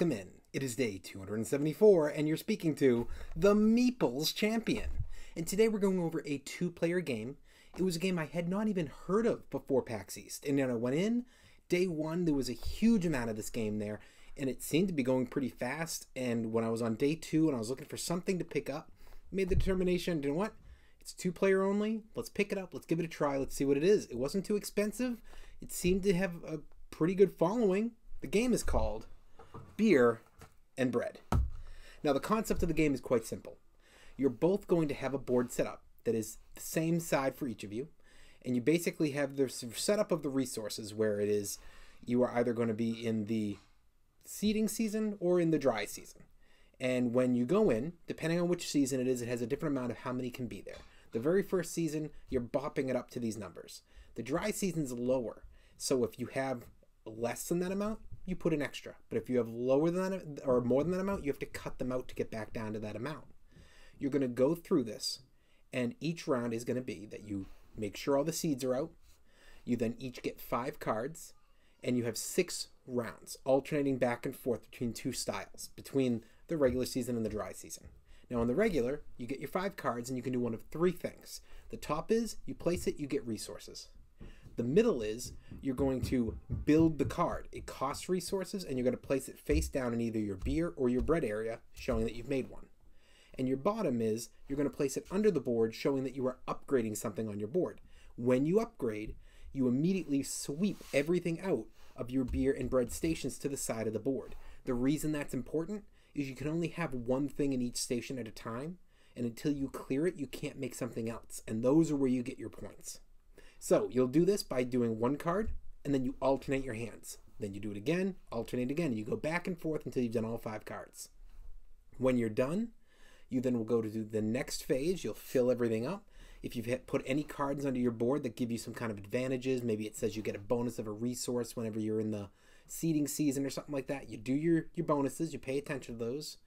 Welcome in. It is day 274, and you're speaking to the Meeples Champion. And today we're going over a two-player game. It was a game I had not even heard of before PAX East. And then I went in, day one, there was a huge amount of this game there, and it seemed to be going pretty fast. And when I was on day two and I was looking for something to pick up, made the determination, you know what? It's two-player only. Let's pick it up. Let's give it a try. Let's see what it is. It wasn't too expensive. It seemed to have a pretty good following. The game is called Beer and Bread. Now, the concept of the game is quite simple. You're both going to have a board set up that is the same side for each of you, and you basically have the setup of the resources where it is you are either going to be in the seeding season or in the dry season. And when you go in, depending on which season it is, it has a different amount of how many can be there. The very first season, you're bopping it up to these numbers. The dry season's lower, so if you have less than that amount, you put an extra. But if you have lower than that or more than that amount, you have to cut them out to get back down to that amount. You're going to go through this, and each round is going to be that you make sure all the seeds are out. You then each get 5 cards, and you have 6 rounds, alternating back and forth between 2 styles, between the regular season and the dry season. Now, in the regular, you get your 5 cards, and you can do one of 3 things. The top is, you place it, you get resources. The middle is, you're going to build the card. It costs resources, and you're going to place it face down in either your beer or your bread area, showing that you've made one. And your bottom is, you're going to place it under the board, showing that you are upgrading something on your board. When you upgrade, you immediately sweep everything out of your beer and bread stations to the side of the board. The reason that's important is you can only have one thing in each station at a time, and until you clear it, you can't make something else. And those are where you get your points. So you'll do this by doing 1 card, and then you alternate your hands. Then you do it again, alternate again. You go back and forth until you've done all 5 cards. When you're done, you then will go to do the next phase. You'll fill everything up. If you've put any cards under your board that give you some kind of advantages, maybe it says you get a bonus of a resource whenever you're in the seeding season or something like that, you do your bonuses, you pay attention to those,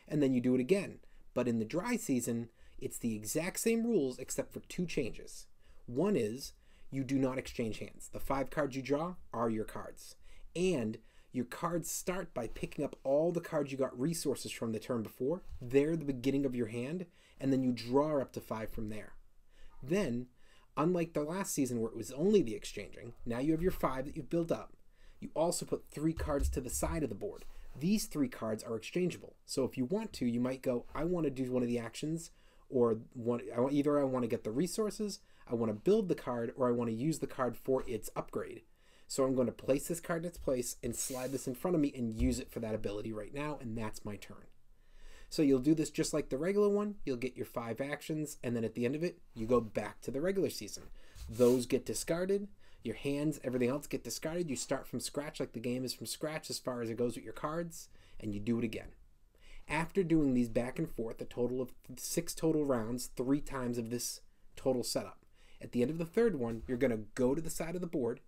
and then you do it again. But in the dry season, it's the exact same rules except for 2 changes. One is, you do not exchange hands. The 5 cards you draw are your cards. And your cards start by picking up all the cards you got resources from the turn before. They're the beginning of your hand, and then you draw up to 5 from there. Then, unlike the last season where it was only the exchanging, now you have your 5 that you've built up. You also put 3 cards to the side of the board. These 3 cards are exchangeable. So if you want to, you might go, I want to do one of the actions, or either I want to get the resources, I want to build the card, or I want to use the card for its upgrade. So I'm going to place this card in its place and slide this in front of me and use it for that ability right now, and that's my turn. So you'll do this just like the regular one. You'll get your 5 actions, and then at the end of it, you go back to the regular season. Those get discarded. Your hands, everything else get discarded. You start from scratch like the game is from scratch as far as it goes with your cards, and you do it again. After doing these back and forth, a total of 6 total rounds, 3 times of this total setup. At the end of the 3rd one, you're going to go to the side of the board,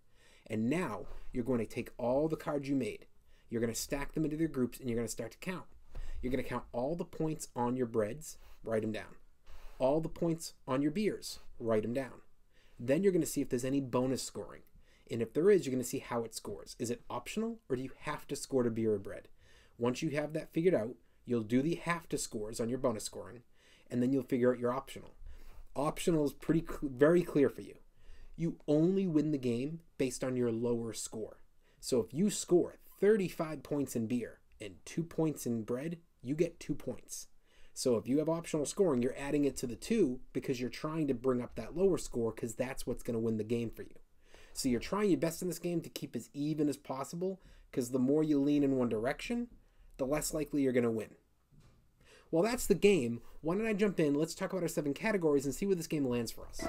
and now you're going to take all the cards you made. You're going to stack them into their groups, and you're going to start to count. You're going to count all the points on your breads, write them down. All the points on your beers, write them down. Then you're going to see if there's any bonus scoring. And if there is, you're going to see how it scores. Is it optional, or do you have to score to beer or bread? Once you have that figured out, you'll do the have to scores on your bonus scoring, and then you'll figure out your optional. Optional is very clear for you. You only win the game based on your lower score. So if you score 35 points in beer and 2 points in bread, you get 2 points. So if you have optional scoring, you're adding it to the 2 because you're trying to bring up that lower score because that's what's going to win the game for you. So you're trying your best in this game to keep as even as possible because the more you lean in one direction, the less likely you're going to win. Well, that's the game. Why don't I jump in? Let's talk about our 7 categories and see where this game lands for us.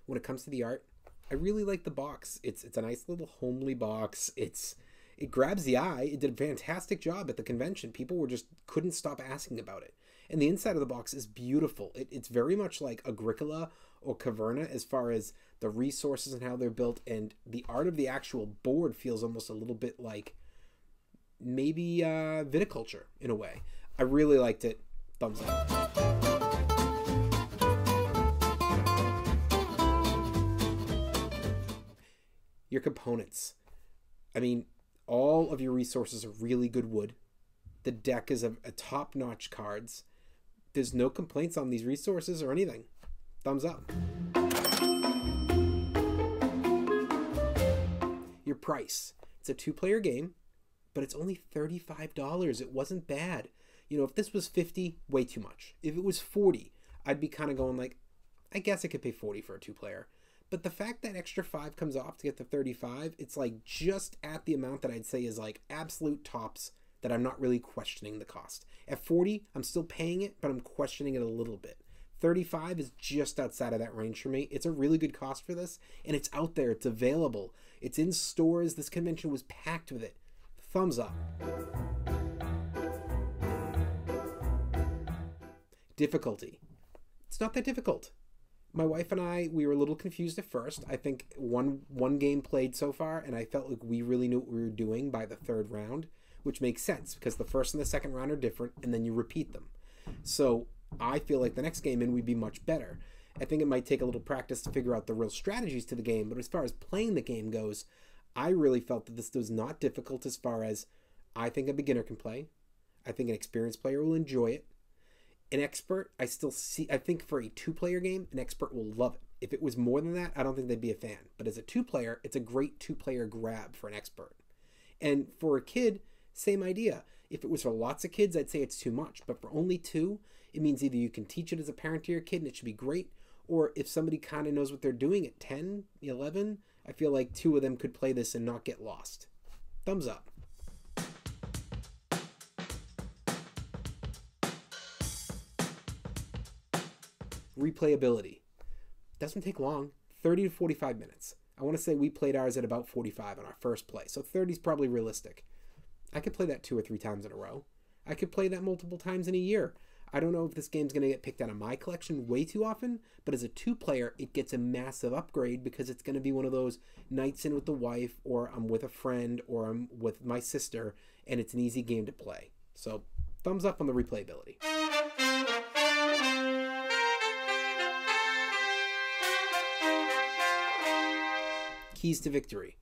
When it comes to the art, I really like the box. It's a nice little homely box. It grabs the eye. It did a fantastic job at the convention. People couldn't stop asking about it. And the inside of the box is beautiful. It's very much like Agricola or Caverna as far as the resources and how they're built, and the art of the actual board feels almost a little bit like maybe viticulture in a way. I really liked it. Thumbs up. your components. I mean, all of your resources are really good wood. The deck is a top-notch cards. There's no complaints on these resources or anything. Thumbs up. Your price. It's a 2-player game, but it's only $35. It wasn't bad. You know, if this was $50, way too much. If it was $40, I'd be kind of going like, I guess I could pay $40 for a 2-player. But the fact that extra $5 comes off to get the $35, it's like just at the amount that I'd say is like absolute tops that I'm not really questioning the cost. At $40, I'm still paying it, but I'm questioning it a little bit. $35 is just outside of that range for me. It's a really good cost for this, and it's out there. It's available. It's in stores. This convention was packed with it. Thumbs up. Difficulty. It's not that difficult. My wife and I, we were a little confused at first. I think one game played so far, and I felt like we really knew what we were doing by the 3rd round, which makes sense because the 1st and the 2nd round are different, and then you repeat them. So I feel like the next game in we'd be much better. I think it might take a little practice to figure out the real strategies to the game, but as far as playing the game goes, I really felt that this was not difficult as far as I think a beginner can play. I think an experienced player will enjoy it. An expert, I think for a 2-player game, an expert will love it. If it was more than that, I don't think they'd be a fan. But as a 2-player, it's a great 2-player grab for an expert. And for a kid, same idea. If it was for lots of kids, I'd say it's too much. But for only 2, it means either you can teach it as a parent to your kid and it should be great, or if somebody kind of knows what they're doing at 10, 11, I feel like 2 of them could play this and not get lost. Thumbs up. Replayability. Doesn't take long, 30 to 45 minutes. I want to say we played ours at about 45 on our first play, so 30 is probably realistic. I could play that 2 or 3 times in a row. I could play that multiple times in a year. I don't know if this game's going to get picked out of my collection way too often, but as a 2-player, it gets a massive upgrade because it's going to be one of those nights in with the wife, or I'm with a friend, or I'm with my sister, and it's an easy game to play. So, thumbs up on the replayability. Keys to victory.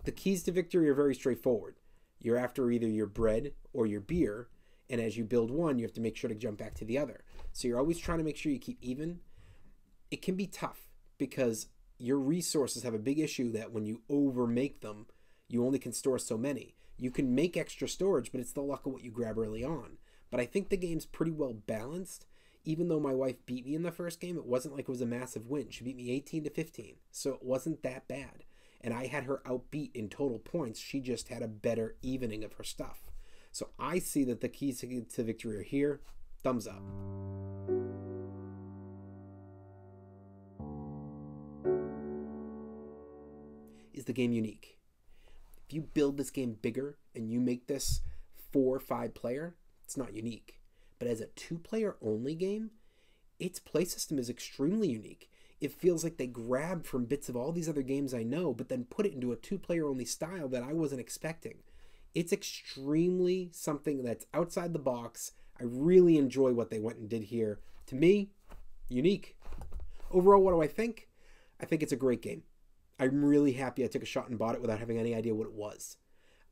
The keys to victory are very straightforward. You're after either your bread or your beer, and as you build one, you have to make sure to jump back to the other. So you're always trying to make sure you keep even. It can be tough because your resources have a big issue that when you overmake them, you only can store so many. You can make extra storage, but it's the luck of what you grab early on. But I think the game's pretty well balanced. Even though my wife beat me in the first game, it wasn't like it was a massive win. She beat me 18 to 15, so it wasn't that bad. And I had her outbeat in total points. She just had a better evening of her stuff. So I see that the keys to victory are here. Thumbs up. Is the game unique? If you build this game bigger and you make this 4 or 5 player, it's not unique. But as a 2-player only game, its play system is extremely unique. It feels like they grabbed from bits of all these other games I know, but then put it into a 2-player only style that I wasn't expecting. It's extremely something that's outside the box. I really enjoy what they went and did here. To me, unique. Overall, what do I think? I think it's a great game. I'm really happy I took a shot and bought it without having any idea what it was.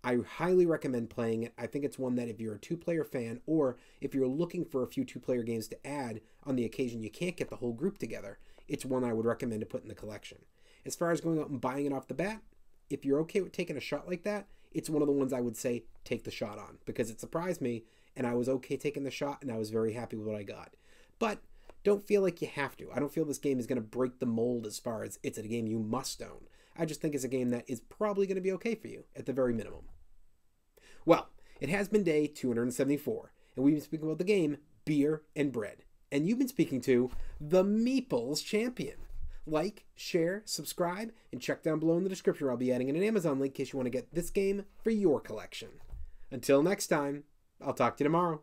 I highly recommend playing it. I think it's one that if you're a 2-player fan, or if you're looking for a few 2-player games to add on the occasion you can't get the whole group together, it's one I would recommend to put in the collection. As far as going out and buying it off the bat, if you're okay with taking a shot like that, it's one of the ones I would say take the shot on, because it surprised me and I was okay taking the shot and I was very happy with what I got. But don't feel like you have to. I don't feel this game is going to break the mold as far as it's a game you must own. I just think it's a game that is probably going to be okay for you at the very minimum. Well, it has been day 274, and we've been speaking about the game Beer and Bread. And you've been speaking to the Meeples Champion. Like, share, subscribe, and check down below in the description where I'll be adding in an Amazon link in case you want to get this game for your collection. Until next time, I'll talk to you tomorrow.